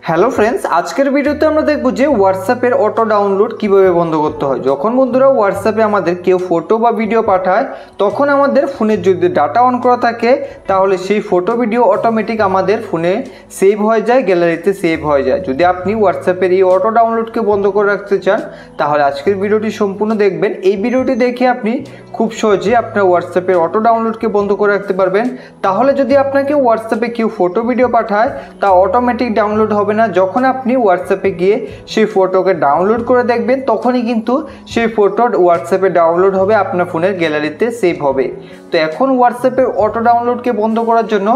Hello friends, আজকের ভিডিওতে আমরা দেখব যে হোয়াটসঅ্যাপের অটো ডাউনলোড কিভাবে বন্ধ করতে হয়। যখন বন্ধুরা হোয়াটসঅ্যাপে আমাদের কেউ ফটো বা ভিডিও পাঠায়, তখন আমাদের ফোনের যদি ডাটা অন করা থাকে তাহলে সেই ফটো ভিডিও অটোমেটিক আমাদের ফোনে সেভ হয়ে যায়, গ্যালারিতে সেভ হয়ে যায়। যদি আপনি হোয়াটসঅ্যাপের এই অটো ডাউনলোডকে বন্ধ করে রাখতে চান তাহলে আজকের ভিডিওটি সম্পূর্ণ দেখবেন। এই ভিডিওটি দেখে আপনি খুব সহজে আপনার হোয়াটসঅ্যাপের অটো ডাউনলোডকে বন্ধ করে রাখতে পারবেন। তাহলে যদি আপনাকে হোয়াটসঅ্যাপে কেউ ফটো ভিডিও পাঠায় তা অটোমেটিক ডাউনলোড হবে না। যখন আপনি হোয়াটসঅ্যাপে গিয়ে সেই ফটোকে ডাউনলোড করে দেখবেন তখনই কিন্তু সেই ফটো হোয়াটসঅ্যাপে ডাউনলোড হবে, আপনার ফোনের গ্যালারিতে সেভ হবে। তো এখন হোয়াটসঅ্যাপের অটো ডাউনলোডকে বন্ধ করার জন্য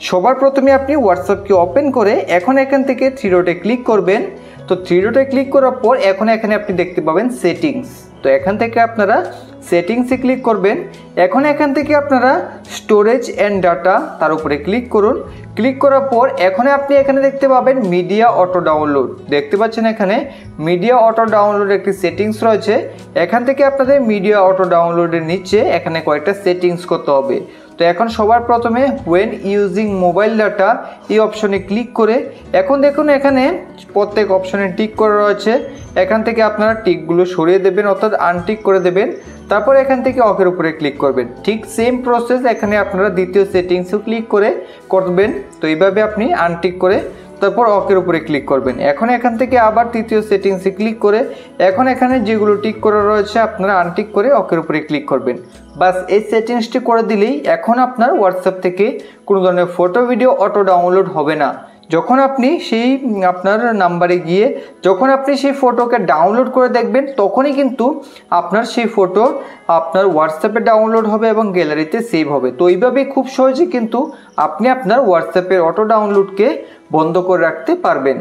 সবার প্রথমে আপনি হোয়াটসঅ্যাপকে ওপেন করে এখন এখান থেকে থ্রি ডটে ক্লিক করবেন। তো থ্রি ডটে ক্লিক করার পর এখন এখানে আপনি দেখতে পাবেন সেটিংস। তো এখান থেকে আপনারা সেটিংসে ক্লিক করবেন। এখন এখান থেকে আপনারা স্টোরেজ অ্যান্ড ডাটা তার উপরে ক্লিক করুন। ক্লিক করার পর এখন আপনি এখানে দেখতে পাবেন মিডিয়া অটো ডাউনলোড। দেখতে পাচ্ছেন এখানে মিডিয়া অটো ডাউনলোড একটি সেটিংস রয়েছে। এখান থেকে আপনাদের মিডিয়া অটো ডাউনলোডের নিচে এখানে কয়েকটা সেটিংস করতে হবে। তো এখন সবার প্রথমে হোয়েন ইউজিং মোবাইল ডাটা এই অপশনে ক্লিক করে এখন দেখুন এখানে প্রত্যেক অপশনে টিক করা রয়েছে। এখান থেকে আপনারা টিকগুলো সরিয়ে দেবেন, অর্থাৎ আনটিক করে দেবেন। তারপর এখান থেকে অকের উপরে ক্লিক করবেন। ঠিক সেম প্রসেস এখানে আপনারা দ্বিতীয় সেটিংসও ক্লিক করে করবেন। তো এইভাবে আপনি আনটিক করে তারপর অকের উপরে ক্লিক করবেন। এখন এখান থেকে আবার তৃতীয় সেটিংসে ক্লিক করে এখন এখানে যেগুলো টিক করা রয়েছে আপনারা আনটিক করে অকের উপরে ক্লিক করবেন। বাস এই সেটিংসটি করে দিলেই এখন আপনার হোয়াটসঅ্যাপ থেকে কোনো ধরনের ফটো ভিডিও অটো ডাউনলোড হবে না। যখন আপনি সেই আপনার নাম্বারে গিয়ে যখন আপনি সেই ফটোকে ডাউনলোড করে দেখবেন তখনই কিন্তু আপনার সেই ফটো আপনার হোয়াটসঅ্যাপে ডাউনলোড হবে এবং গ্যালারিতে সেভ হবে। তো এইভাবে খুব সহজে কিন্তু আপনি আপনার হোয়াটসঅ্যাপের অটো ডাউনলোডকে বন্ধ করে রাখতে পারবেন।